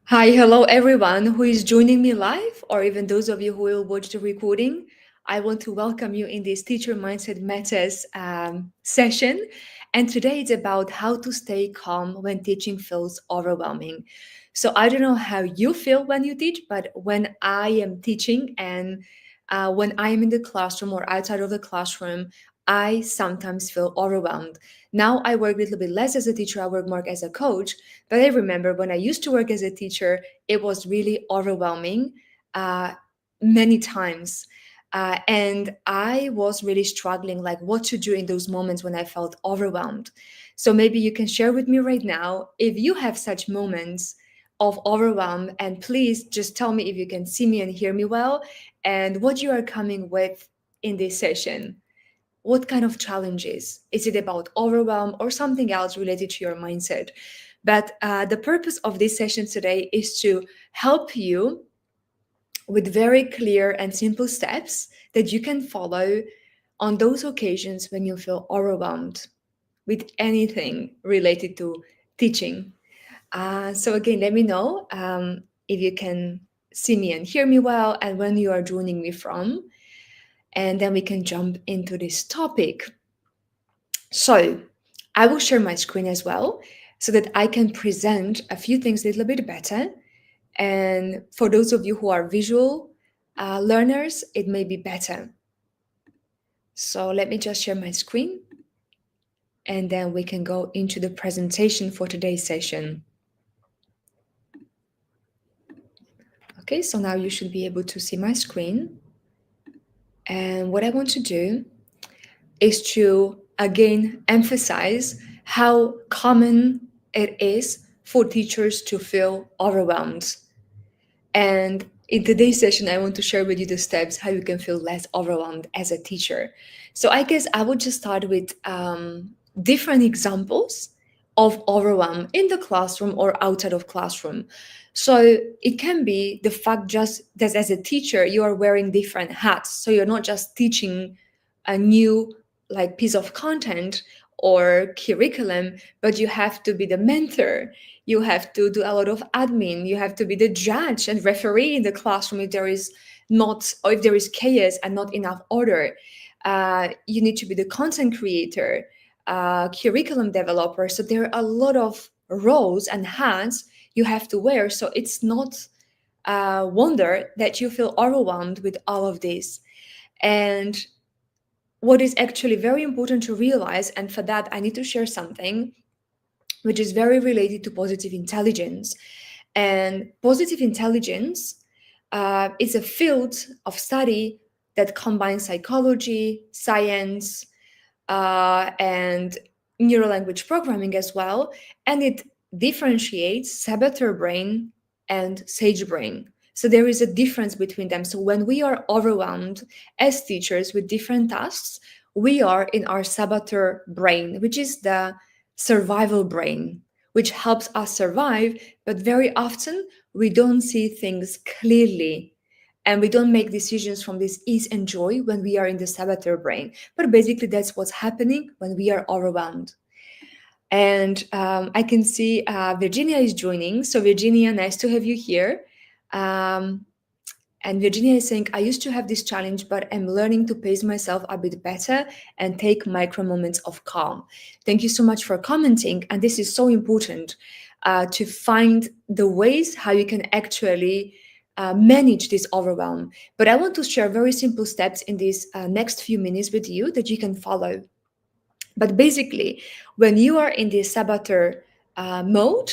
Hi, hello everyone who is joining me live, or even those of you who will watch the recording. I want to welcome you in this Teacher Mindset Matters session. And today it's about how to stay calm when teaching feels overwhelming. So I don't know how you feel when you teach, but when I am teaching and when I am in the classroom or outside of the classroom, I sometimes feel overwhelmed. Now I work a little bit less as a teacher, I work more as a coach, but I remember when I used to work as a teacher, it was really overwhelming uh, many times. And I was really struggling, like what to do in those moments when I felt overwhelmed. So maybe you can share with me right now if you have such moments of overwhelm, and please just tell me if you can see me and hear me well, and what you are coming with in this session. What kind of challenges? Is it about overwhelm or something else related to your mindset? But the purpose of this session today is to help you with very clear and simple steps that you can follow on those occasions when you feel overwhelmed with anything related to teaching. So, again, let me know if you can see me and hear me well and when you are joining me from. And then we can jump into this topic. So I will share my screen as well so that I can present a few things a little bit better. And for those of you who are visual learners, it may be better. So let me just share my screen and then we can go into the presentation for today's session. Okay, so now you should be able to see my screen. And what I want to do is to again emphasize how common it is for teachers to feel overwhelmed. And in today's session, I want to share with you the steps how you can feel less overwhelmed as a teacher. So I guess I would just start with different examples of overwhelm in the classroom or outside of classroom. So it can be the fact just that as a teacher, you are wearing different hats. So you're not just teaching a new like piece of content or curriculum, but you have to be the mentor, you have to do a lot of admin, you have to be the judge and referee in the classroom if there is not, or if there is chaos and not enough order. You need to be the content creator, curriculum developer. So there are a lot of roles and hats you have to wear. So it's not a wonder that you feel overwhelmed with all of this. And what is actually very important to realize, and for that I need to share something which is very related to positive intelligence. And positive intelligence is a field of study that combines psychology, science, and neural language programming as well. And it differentiates saboteur brain and sage brain. So there is a difference between them. So when we are overwhelmed as teachers with different tasks, we are in our saboteur brain, which is the survival brain, which helps us survive. But very often we don't see things clearly and we don't make decisions from this ease and joy when we are in the saboteur brain. But basically, that's what's happening when we are overwhelmed. And I can see Virginia is joining. So, Virginia, nice to have you here. Um, and Virginia is saying, I used to have this challenge, but I'm learning to pace myself a bit better and take micro moments of calm. Thank you so much for commenting. And this is so important to find the ways how you can actually manage this overwhelm. But I want to share very simple steps in these next few minutes with you that you can follow. But basically, when you are in the saboteur mode,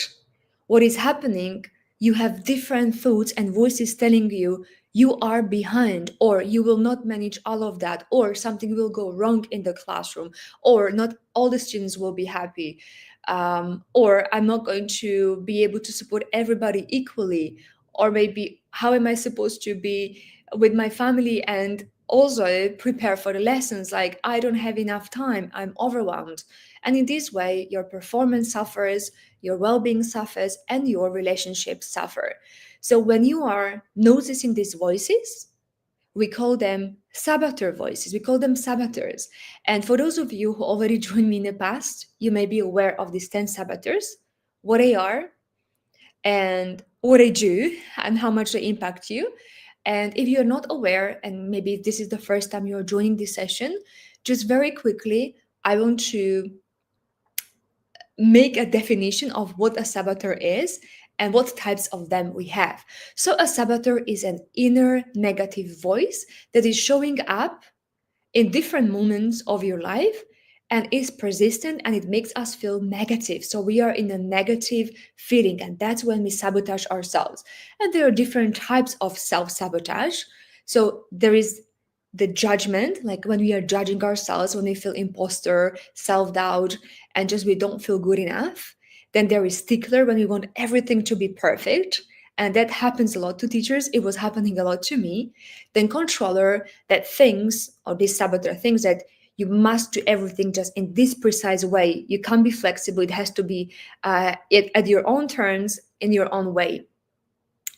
what is happening, you have different thoughts and voices telling you you are behind, or you will not manage all of that, or something will go wrong in the classroom, or not all the students will be happy, or I'm not going to be able to support everybody equally, or maybe how am I supposed to be with my family and also prepare for the lessons, like I don't have enough time, I'm overwhelmed. And in this way your performance suffers, your well-being suffers, and your relationships suffer. So when you are noticing these voices, we call them saboteur voices, we call them saboteurs. And for those of you who already joined me in the past, you may be aware of these 10 saboteurs, what they are and what they do and how much they impact you. And if you're not aware, and maybe this is the first time you're joining this session, just very quickly, I want to make a definition of what a saboteur is and what types of them we have. So, a saboteur is an inner negative voice that is showing up in different moments of your life and is persistent, and it makes us feel negative. So we are in a negative feeling, and that's when we sabotage ourselves. And there are different types of self sabotage. So there is the judgment, like when we are judging ourselves, when we feel imposter, self doubt, and just we don't feel good enough. Then there is stickler, when we want everything to be perfect. And that happens a lot to teachers. It was happening a lot to me. Then controller, that things, or this saboteur things that you must do everything just in this precise way. You can't be flexible. It has to be at your own terms, in your own way.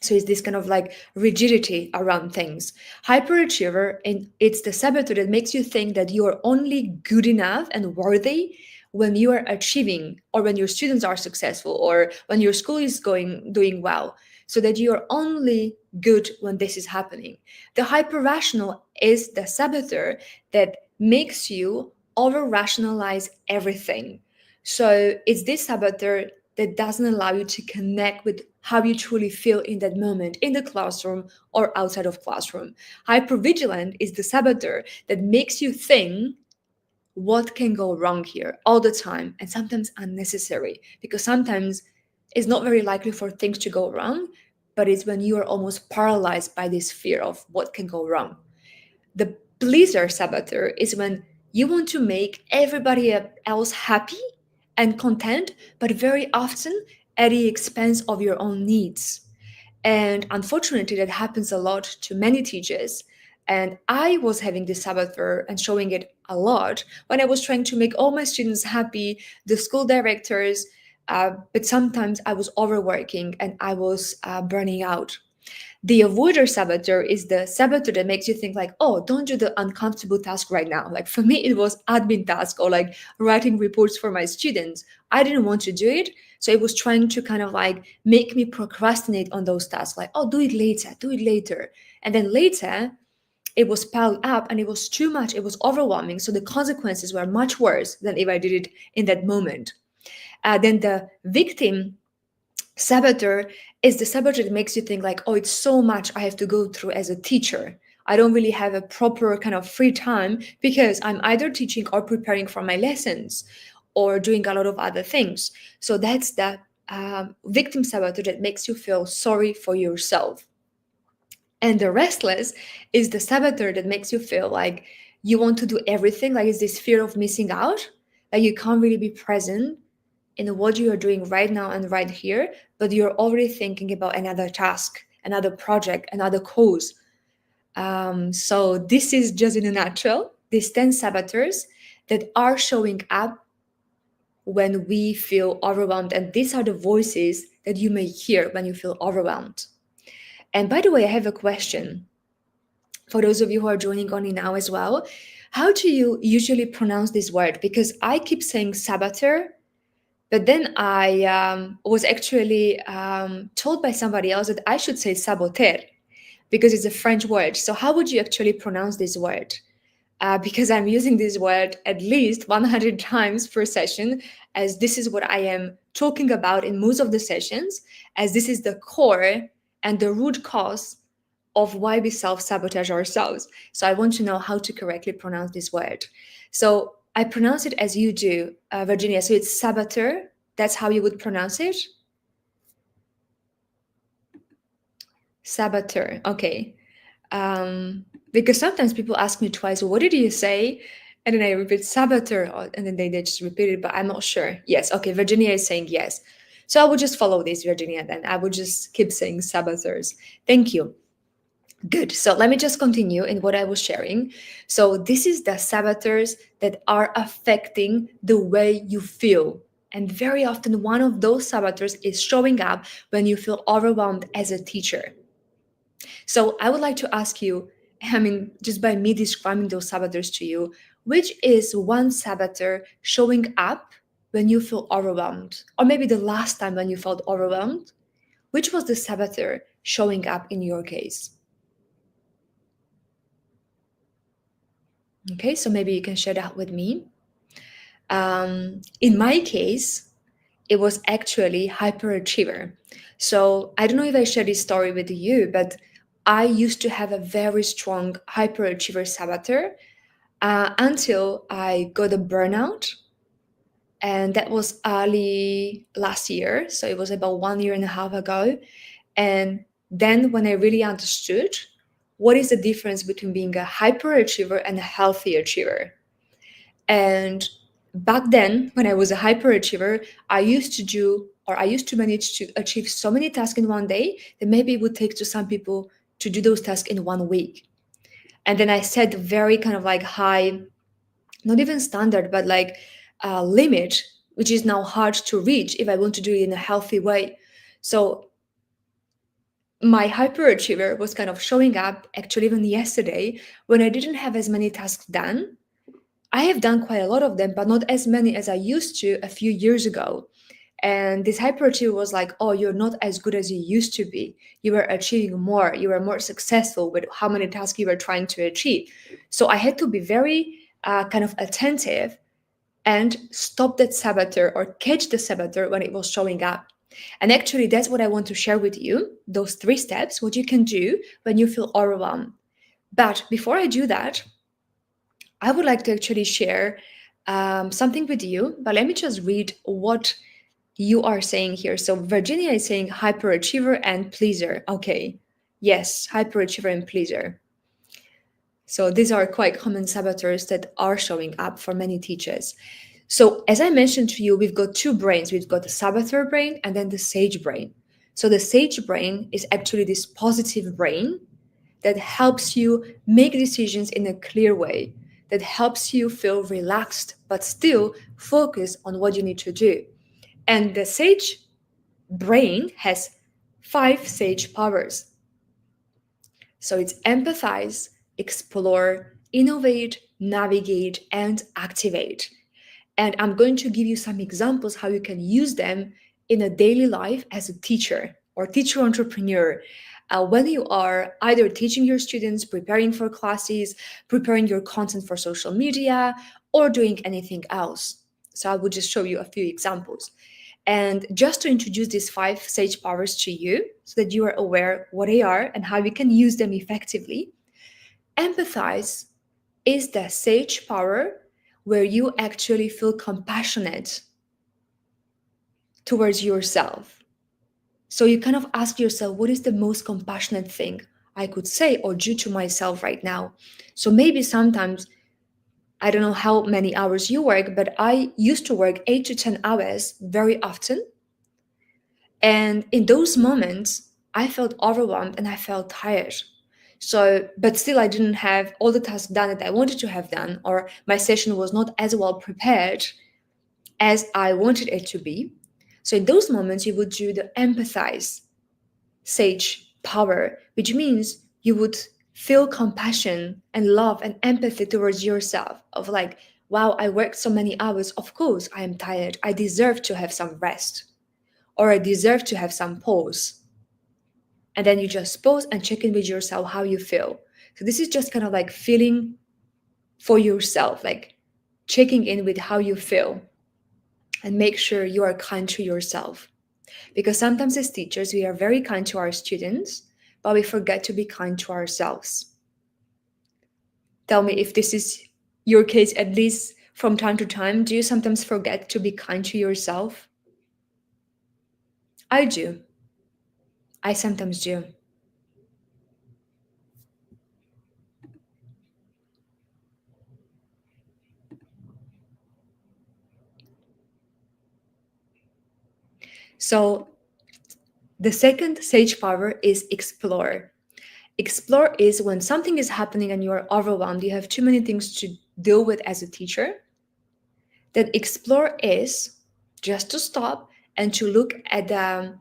So it's this kind of like rigidity around things. Hyperachiever, and it's the saboteur that makes you think that you are only good enough and worthy when you are achieving, or when your students are successful, or when your school is doing well, so that you are only good when this is happening. The hyper rational is the saboteur that makes you over rationalize everything. So it's this saboteur that doesn't allow you to connect with how you truly feel in that moment, in the classroom or outside of classroom. Hypervigilant is the saboteur that makes you think what can go wrong here all the time, and sometimes unnecessary, because sometimes it's not very likely for things to go wrong, but it's when you are almost paralyzed by this fear of what can go wrong. The pleaser saboteur is when you want to make everybody else happy and content, but very often at the expense of your own needs. And unfortunately, that happens a lot to many teachers. And I was having this saboteur and showing it a lot when I was trying to make all my students happy, the school directors, but sometimes I was overworking and I was burning out. The avoider saboteur is the saboteur that makes you think like, oh, don't do the uncomfortable task right now. Like for me, it was admin task or like writing reports for my students. I didn't want to do it. So it was trying to kind of like make me procrastinate on those tasks. Like, oh, do it later, do it later. And then later, it was piled up and it was too much. It was overwhelming. So the consequences were much worse than if I did it in that moment. Then the victim saboteur is the saboteur that makes you think like, oh, it's so much I have to go through as a teacher. I don't really have a proper kind of free time because I'm either teaching or preparing for my lessons or doing a lot of other things. So that's the victim saboteur that makes you feel sorry for yourself. And the restless is the saboteur that makes you feel like you want to do everything, like it's this fear of missing out, like you can't really be present in what you are doing right now and right here, but you're already thinking about another task, another project, another cause. So this is just in a nutshell, these 10 saboteurs that are showing up when we feel overwhelmed. And these are the voices that you may hear when you feel overwhelmed. And by the way, I have a question for those of you who are joining on now as well. How do you usually pronounce this word? Because I keep saying saboteur, but then I was actually told by somebody else that I should say saboteur because it's a French word. So how would you actually pronounce this word? Because I'm using this word at least 100 times per session, as this is what I am talking about in most of the sessions, as this is the core and the root cause of why we self-sabotage ourselves. So I want to know how to correctly pronounce this word. So I pronounce it as you do, Virginia. So it's saboteur. That's how you would pronounce it? Saboteur. Okay. Because sometimes people ask me twice, well, what did you say? And then I repeat saboteur, and then they just repeat it, but I'm not sure. Yes. Okay. Virginia is saying yes. So I will just follow this, Virginia, then. I will just keep saying saboteurs. Thank you. Good. So let me just continue in what I was sharing. So this is the saboteurs that are affecting the way you feel. And very often one of those saboteurs is showing up when you feel overwhelmed as a teacher. So I would like to ask you, I mean, just by me describing those saboteurs to you, which is one saboteur showing up when you feel overwhelmed? Or maybe the last time when you felt overwhelmed? which was the saboteur showing up in your case? Okay, so maybe you can share that with me. In my case, it was actually hyperachiever. So I don't know if I shared this story with you, but I used to have a very strong hyperachiever saboteur until I got a burnout. And that was early last year. So it was about 1 year and a half ago. And then when I really understood what is the difference between being a hyperachiever and a healthy achiever. And back then, when I was a hyperachiever, I used to manage to achieve so many tasks in one day that maybe it would take to some people to do those tasks in 1 week. And then I set very kind of like high, not even standard, but like a limit, which is now hard to reach if I want to do it in a healthy way. So my hyperachiever was kind of showing up actually even yesterday when I didn't have as many tasks done. I have done quite a lot of them, but not as many as I used to a few years ago. And this hyperachiever was like, oh, you're not as good as you used to be. You were achieving more. You were more successful with how many tasks you were trying to achieve. So I had to be very kind of attentive and stop that saboteur or catch the saboteur when it was showing up. And actually, that's what I want to share with you, those 3 steps, what you can do when you feel overwhelmed. But before I do that, I would like to actually share something with you, but let me just read what you are saying here. So Virginia is saying hyperachiever and pleaser. Okay, yes, hyperachiever and pleaser. So these are quite common saboteurs that are showing up for many teachers. So as I mentioned to you, we've got 2 brains. We've got the saboteur brain and then the sage brain. So the sage brain is actually this positive brain that helps you make decisions in a clear way, that helps you feel relaxed, but still focus on what you need to do. And the sage brain has 5 sage powers. So it's empathize, explore, innovate, navigate, and activate. And I'm going to give you some examples how you can use them in a daily life as a teacher or teacher entrepreneur. When you are either teaching your students, preparing for classes, preparing your content for social media, or doing anything else. So I will just show you a few examples. And just to introduce these 5 sage powers to you so that you are aware what they are and how you can use them effectively. Empathize is the sage power where you actually feel compassionate towards yourself. So you kind of ask yourself, what is the most compassionate thing I could say or do to myself right now? So maybe sometimes, I don't know how many hours you work, but I used to work 8 to 10 hours very often. And in those moments, I felt overwhelmed and I felt tired. So, but still, I didn't have all the tasks done that I wanted to have done, or my session was not as well prepared as I wanted it to be. So, in those moments, you would do the empathize sage power, which means you would feel compassion and love and empathy towards yourself of like, wow, I worked so many hours. Of course, I am tired. I deserve to have some rest, or I deserve to have some pause. And then you just pause and check in with yourself how you feel. So this is just kind of like feeling for yourself, like checking in with how you feel and make sure you are kind to yourself. Because sometimes as teachers, we are very kind to our students, but we forget to be kind to ourselves. Tell me if this is your case, at least from time to time. Do you sometimes forget to be kind to yourself? I do. I sometimes do. So the second sage power is explore. Explore is when something is happening and you are overwhelmed, you have too many things to deal with as a teacher. That explore is just to stop and to look at the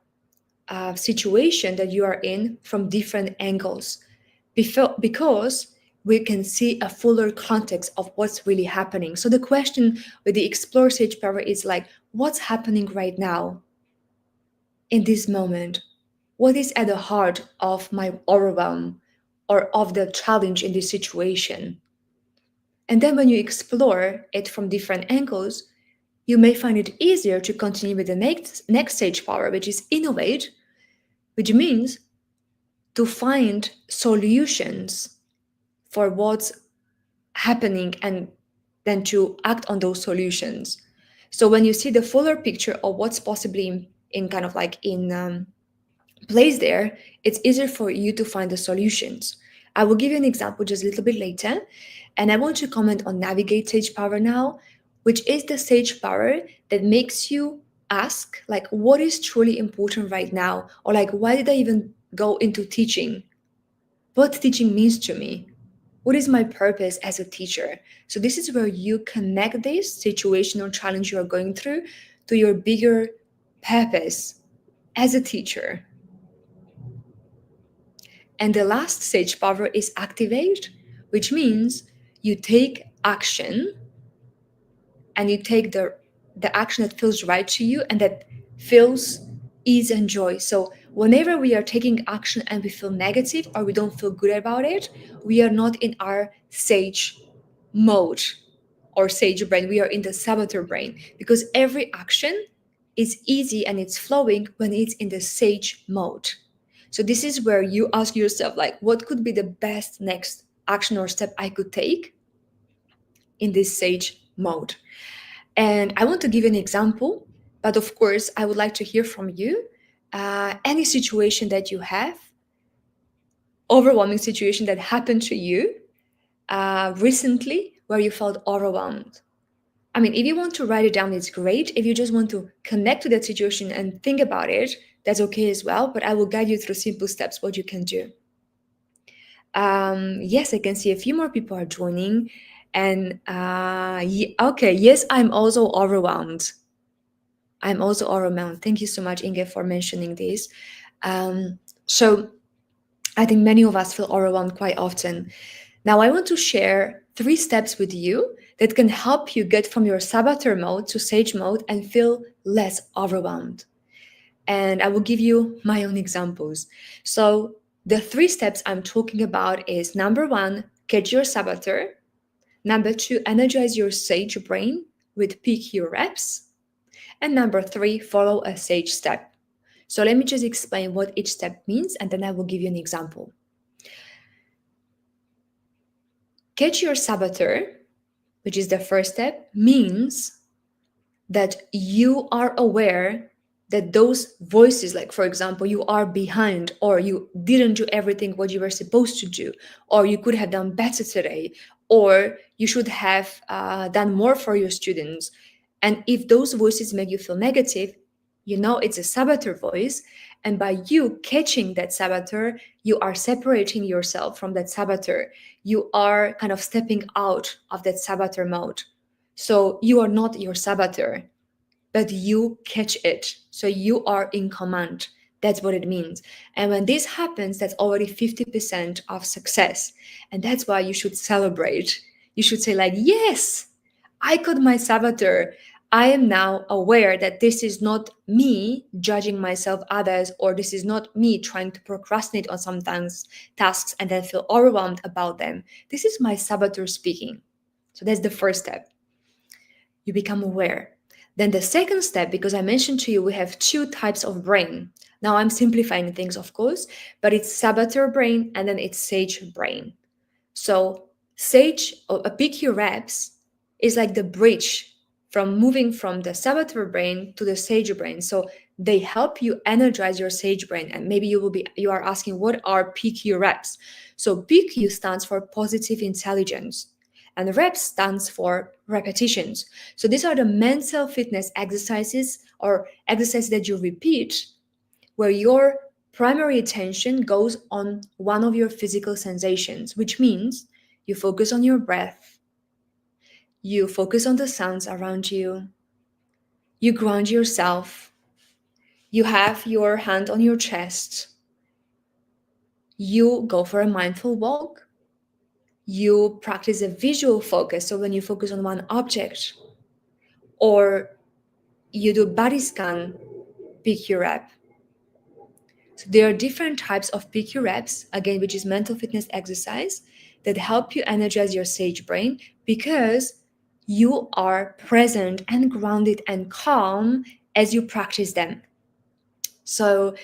situation that you are in from different angles. Because we can see a fuller context of what's really happening. So the question with the explore stage power is like, what's happening right now in this moment? What is at the heart of my overwhelm or of the challenge in this situation? And then when you explore it from different angles, you may find it easier to continue with the next stage power, which is innovate, which means to find solutions for what's happening and then to act on those solutions. So when you see the fuller picture of what's possibly in kind of like in place there, it's easier for you to find the solutions. I will give you an example just a little bit later. And I want to comment on navigate sage power now, which is the sage power that makes you ask, like, what is truly important right now? Or like, why did I even go into teaching? What teaching means to me? What is my purpose as a teacher? So this is where you connect this situation or challenge you are going through to your bigger purpose as a teacher. And the last stage power is activate, which means you take action and you take the action that feels right to you and that feels ease and joy. So whenever we are taking action and we feel negative or we don't feel good about it, we are not in our sage mode or sage brain. We are in the saboteur brain because every action is easy and it's flowing when it's in the sage mode. So this is where you ask yourself, like, what could be the best next action or step I could take in this sage mode? And I want to give an example, but of course, I would like to hear from you. Any situation that you have, overwhelming situation that happened to you recently where you felt overwhelmed. I mean, if you want to write it down, it's great. If you just want to connect to that situation and think about it, that's okay as well. But I will guide you through simple steps what you can do. Yes, I can see a few more people are joining. And okay, yes, I'm also overwhelmed. I'm also overwhelmed. Thank you so much, Inge, for mentioning this. So I think many of us feel overwhelmed quite often. Now, I want to share 3 steps with you that can help you get from your saboteur mode to sage mode and feel less overwhelmed. And I will give you my own examples. So, the 3 steps I'm talking about is number 1, catch your saboteur. Number 2, energize your sage brain with PQ reps. And number 3, follow a sage step. So let me just explain what each step means and then I will give you an example. Catch your saboteur, which is the first step, means that you are aware that those voices, like for example, you are behind or you didn't do everything what you were supposed to do, or you could have done better today, or you should have done more for your students. And if those voices make you feel negative, you know it's a saboteur voice. And by you catching that saboteur, you are separating yourself from that saboteur. You are kind of stepping out of that saboteur mode. So you are not your saboteur, but you catch it. So you are in command. That's what it means. And when this happens, that's already 50% of success. And that's why you should celebrate. You should say, like, yes, I caught my saboteur. I am now aware that this is not me judging myself, others, or this is not me trying to procrastinate on some tasks and then feel overwhelmed about them. This is my saboteur speaking. So that's the first step. You become aware. Then the second step, because I mentioned to you, we have 2 types of brain. Now I'm simplifying things, of course, but it's saboteur brain and then it's sage brain. So sage or a PQ reps is like the bridge from moving from the saboteur brain to the sage brain. So they help you energize your sage brain. And maybe you are asking, what are PQ reps? So PQ stands for positive intelligence. And reps stands for repetitions. So these are the mental fitness exercises or exercises that you repeat where your primary attention goes on one of your physical sensations, which means you focus on your breath, you focus on the sounds around you, you ground yourself, you have your hand on your chest, you go for a mindful walk, you practice a visual focus. So when you focus on one object, or you do body scan, PQ rep, So there are different types of PQ reps, again, which is mental fitness exercise, that help you energize your sage brain because you are present and grounded and calm as you practice them. So,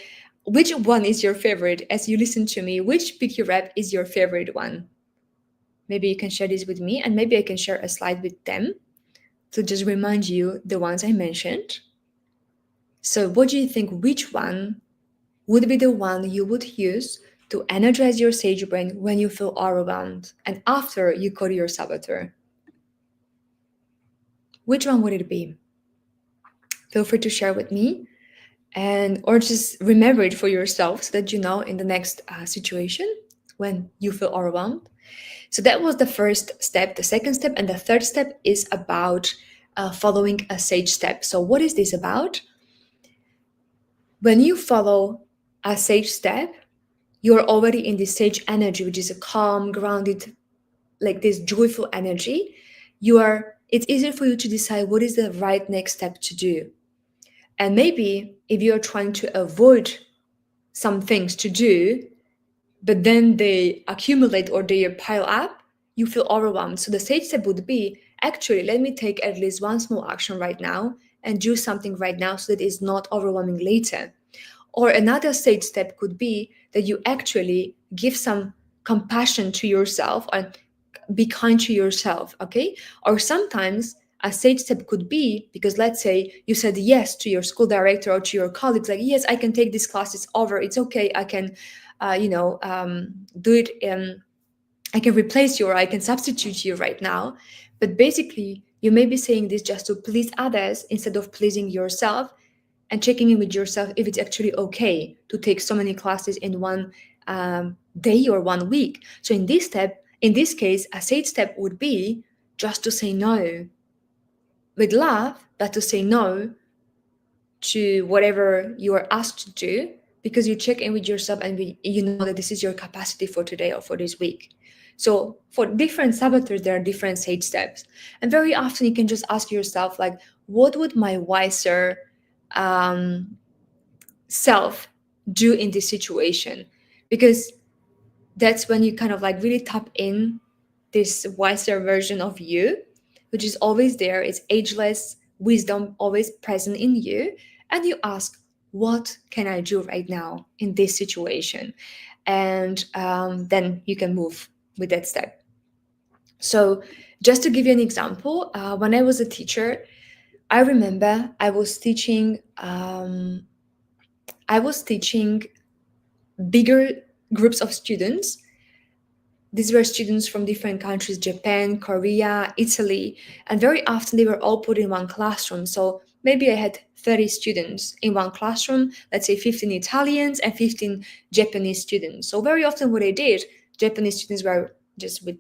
which one is your favorite? As you listen to me, which PQ rep is your favorite one? Maybe you can share this with me, and maybe I can share a slide with them to just remind you the ones I mentioned. So, what do you think? Which one would be the one you would use to energize your sage brain when you feel overwhelmed and after you call your saboteur? Which one would it be? Feel free to share with me, and or just remember it for yourself so that you know in the next situation when you feel overwhelmed. So that was the first step. The second step and the third step is about following a sage step. So what is this about? When you follow a sage step, you're already in this sage energy, which is a calm, grounded, like this joyful energy. It's easier for you to decide what is the right next step to do. And maybe if you're trying to avoid some things to do, but then they accumulate or they pile up, you feel overwhelmed. So the sage step would be, actually, let me take at least one small action right now and do something right now so that it's not overwhelming later. Or another sage step could be that you actually give some compassion to yourself and be kind to yourself, okay? Or sometimes a sage step could be because let's say you said yes to your school director or to your colleagues, like, yes, I can take this class, it's over, it's okay, I can, do it. I can replace you or I can substitute you right now. But basically, you may be saying this just to please others instead of pleasing yourself and checking in with yourself if it's actually okay to take so many classes in one day or 1 week. So in this case, a safe step would be just to say no with love, but to say no to whatever you are asked to do because you check in with yourself and you know that this is your capacity for today or for this week. So for different saboteurs, there are different sage steps. And very often you can just ask yourself, like, what would my wiser um, self do in this situation? Because that's when you kind of like really tap in this wiser version of you, which is always there. It's ageless wisdom always present in you. And you ask, what can I do right now in this situation? And then you can move with that step. So, just to give you an example, when I was a teacher, I remember I was teaching bigger groups of students. These were students from different countries: Japan, Korea, Italy, and very often they were all put in one classroom. So maybe I had 30 students in one classroom, let's say 15 Italians and 15 Japanese students. So very often what I did, Japanese students were just with,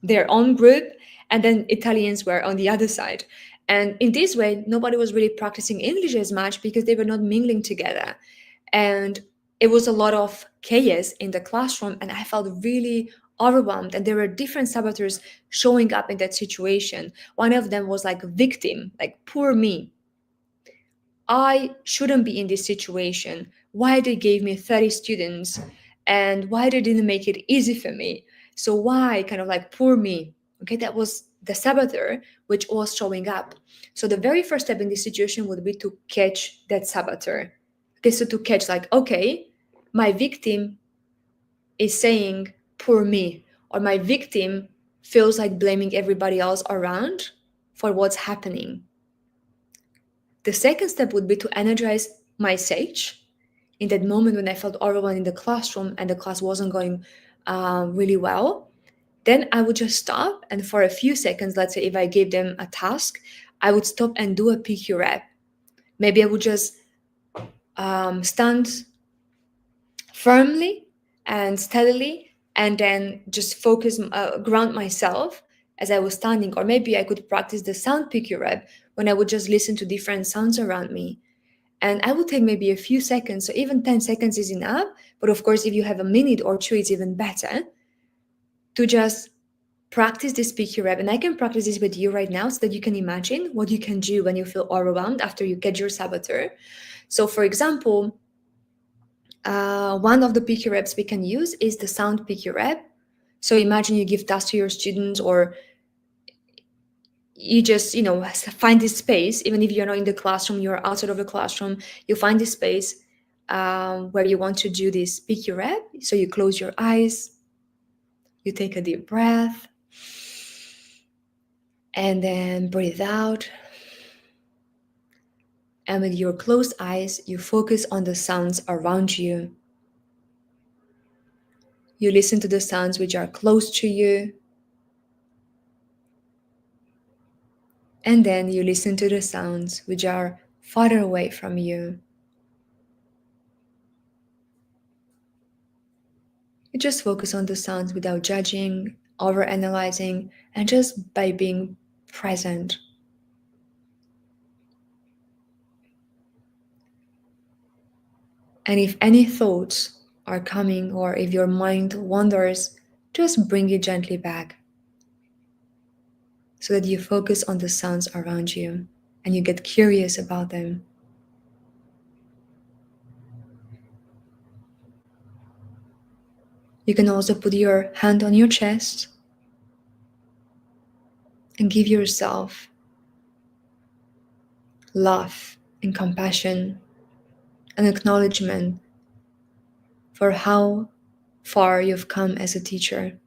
their own group, and then Italians were on the other side. And in this way, nobody was really practicing English as much because they were not mingling together. And it was a lot of chaos in the classroom, and I felt really overwhelmed. And there were different saboteurs showing up in that situation. One of them was like a victim, like, poor me, I shouldn't be in this situation, why they gave me 30 students and why they didn't make it easy for me, so why, kind of like, poor me. Okay, that was the saboteur which was showing up. So the very first step in this situation would be to catch that saboteur. Okay, so to catch, like, okay, my victim is saying poor me, or my victim feels like blaming everybody else around for what's happening. The second step would be to energize my sage in that moment when I felt overwhelmed in the classroom and the class wasn't going really well. Then I would just stop, and for a few seconds, let's say if I gave them a task, I would stop and do a PQ rep. Maybe I would just stand firmly and steadily and then just focus, ground myself as I was standing. Or maybe I could practice the sound PQ rep when I would just listen to different sounds around me. And I would take maybe a few seconds, so even 10 seconds is enough. But of course, if you have a minute or two, it's even better to just practice this PQ rep. And I can practice this with you right now so that you can imagine what you can do when you feel overwhelmed after you get your saboteur. So for example, One of the picky reps we can use is the sound picky rep. So imagine you give tasks to your students, or you just find this space. Even if you're not in the classroom, you're outside of the classroom, you find this space where you want to do this picky rep. So you close your eyes, you take a deep breath, and then breathe out. And with your closed eyes, you focus on the sounds around you. You listen to the sounds which are close to you. And then you listen to the sounds which are farther away from you. You just focus on the sounds without judging, over-analyzing, and just by being present. And if any thoughts are coming, or if your mind wanders, just bring it gently back so that you focus on the sounds around you and you get curious about them. You can also put your hand on your chest and give yourself love and compassion and acknowledgement for how far you've come as a teacher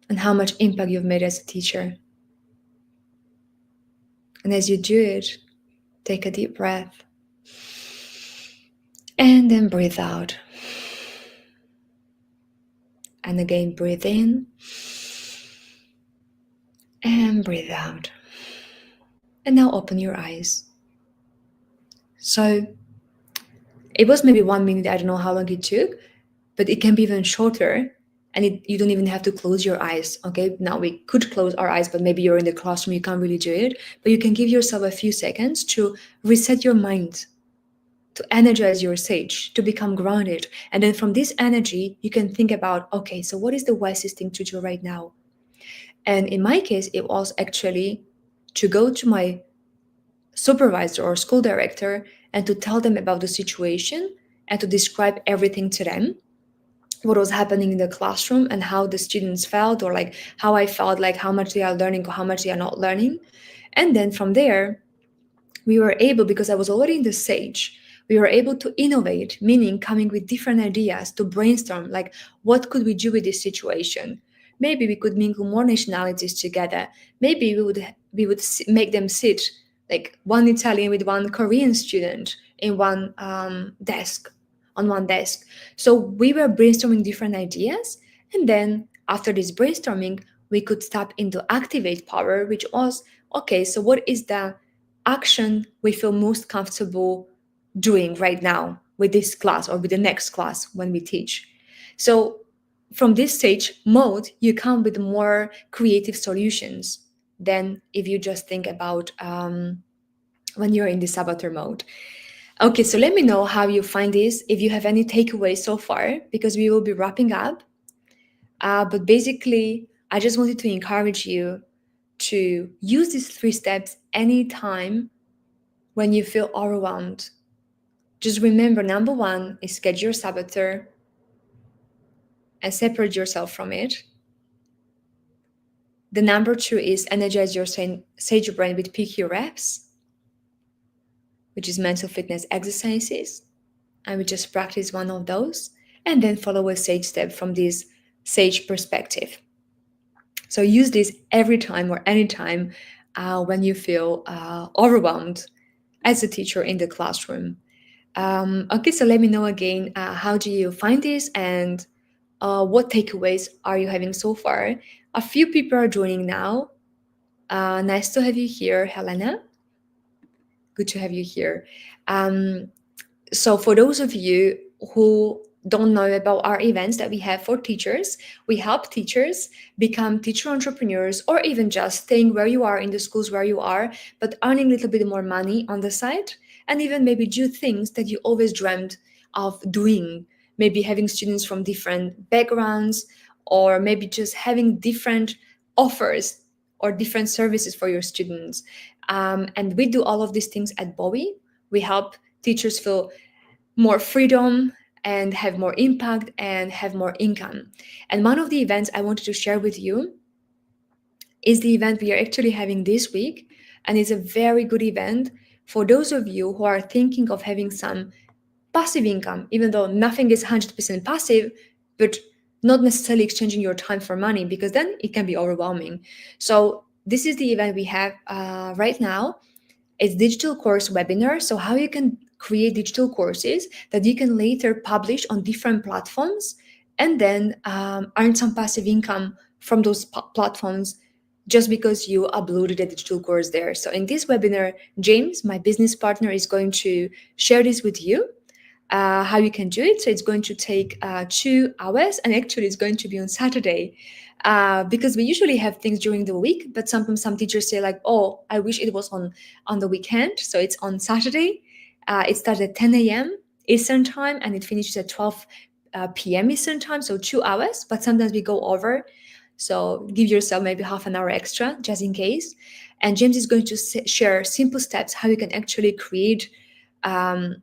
and how much impact you've made as a teacher. And as you do it, take a deep breath and then breathe out. And again, breathe in and breathe out. And now open your eyes. So it was maybe 1 minute, I don't know how long it took, but it can be even shorter. And you don't even have to close your eyes, okay? Now we could close our eyes, but maybe you're in the classroom, you can't really do it. But you can give yourself a few seconds to reset your mind, to energize your sage, to become grounded. And then from this energy, you can think about, okay, so what is the wisest thing to do right now? And in my case, it was actually to go to my supervisor or school director and to tell them about the situation and to describe everything to them, what was happening in the classroom and how the students felt, or like how I felt, like how much they are learning or how much they are not learning. And then from there, we were able, because I was already in the sage, we were able to innovate, meaning coming with different ideas to brainstorm, like what could we do with this situation? Maybe we could mingle more nationalities together. Maybe we would make them sit, like one Italian with one Korean student in one desk, on one desk. So we were brainstorming different ideas, and then after this brainstorming, we could tap into activate power, which was, okay, so what is the action we feel most comfortable doing right now with this class or with the next class when we teach? So from this stage mode, you come with more creative solutions than if you just think about when you're in the saboteur mode. Okay, so let me know how you find this, if you have any takeaways so far, because we will be wrapping up. But basically, I just wanted to encourage you to use these 3 steps anytime when you feel overwhelmed. Just remember, number 1 is schedule your saboteur and separate yourself from it. The number 2 is energize your sage brain with PQ reps, which is mental fitness exercises. I will just practice one of those and then follow a sage step from this sage perspective. So use this every time or anytime when you feel overwhelmed as a teacher in the classroom. Okay, so let me know again, how do you find this, and what takeaways are you having so far? A few people are joining now. Nice to have you here, Helena. Good to have you here. So for those of you who don't know about our events that we have for teachers, we help teachers become teacher entrepreneurs, or even just staying where you are in the schools where you are, but earning a little bit more money on the side, and even maybe do things that you always dreamed of doing, maybe having students from different backgrounds, or maybe just having different offers or different services for your students. And we do all of these things at Bowie. We help teachers feel more freedom and have more impact and have more income. And one of the events I wanted to share with you is the event we are actually having this week. And it's a very good event for those of you who are thinking of having some passive income, even though nothing is 100% passive, but not necessarily exchanging your time for money, because then it can be overwhelming. So this is the event we have right now. It's digital course webinar. So how you can create digital courses that you can later publish on different platforms and then earn some passive income from those platforms just because you uploaded a digital course there. So in this webinar, James, my business partner, is going to share this with you, how you can do it. So it's going to take 2 hours, and actually it's going to be on Saturday, because we usually have things during the week, but sometimes some teachers say like, oh, I wish it was on the weekend. So it's on Saturday. It starts at 10 a.m. Eastern time and it finishes at 12 p.m. Eastern time. So 2 hours, but sometimes we go over. So give yourself maybe half an hour extra just in case. And James is going to share simple steps how you can actually create a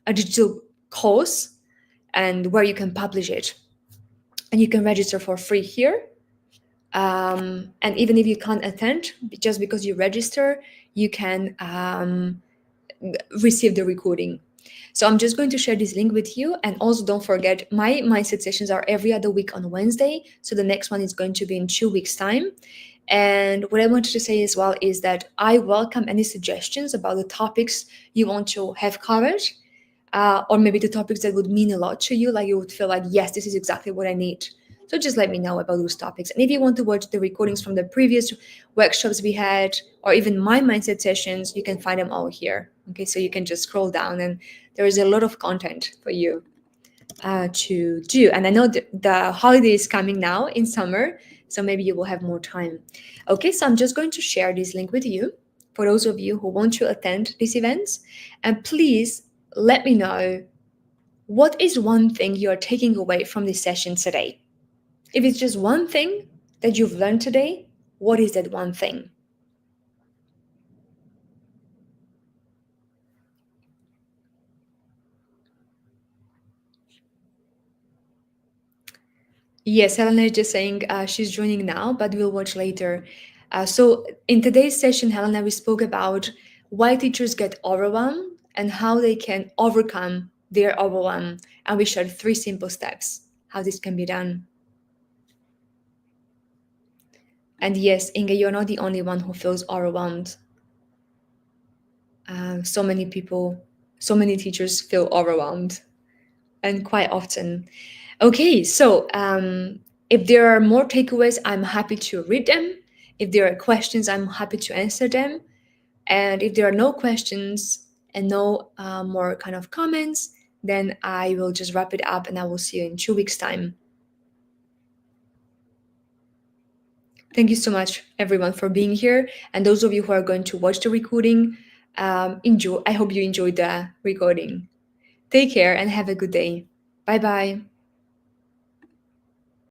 digital course and where you can publish it. And you can register for free here. And even if you can't attend, just because you register, you can receive the recording. So I'm just going to share this link with you. And also don't forget, my mindset sessions are every other week on Wednesday. So the next one is going to be in 2 weeks' time. And what I wanted to say as well is that I welcome any suggestions about the topics you want to have covered, or maybe the topics that would mean a lot to you, like you would feel like, yes, this is exactly what I need. So just let me know about those topics. And if you want to watch the recordings from the previous workshops we had, or even my mindset sessions, you can find them all here. Okay, so you can just scroll down and there is a lot of content for you to do. And I know the holiday is coming now in summer, so maybe you will have more time. Okay, so I'm just going to share this link with you for those of you who want to attend these events. And please let me know, what is one thing you are taking away from this session today? If it's just one thing that you've learned today, what is that one thing? Yes, Helena is just saying she's joining now, but we'll watch later. So in today's session, Helena, we spoke about why teachers get overwhelmed and how they can overcome their overwhelm. And we shared 3 simple steps how this can be done. And yes, Inge, you're not the only one who feels overwhelmed. So many people, so many teachers feel overwhelmed, and quite often. Okay, so if there are more takeaways, I'm happy to read them. If there are questions, I'm happy to answer them. And if there are no questions and no more kind of comments, then I will just wrap it up and I will see you in 2 weeks' time. Thank you so much, everyone, for being here. And those of you who are going to watch the recording, enjoy. I hope you enjoyed the recording. Take care and have a good day. Bye bye.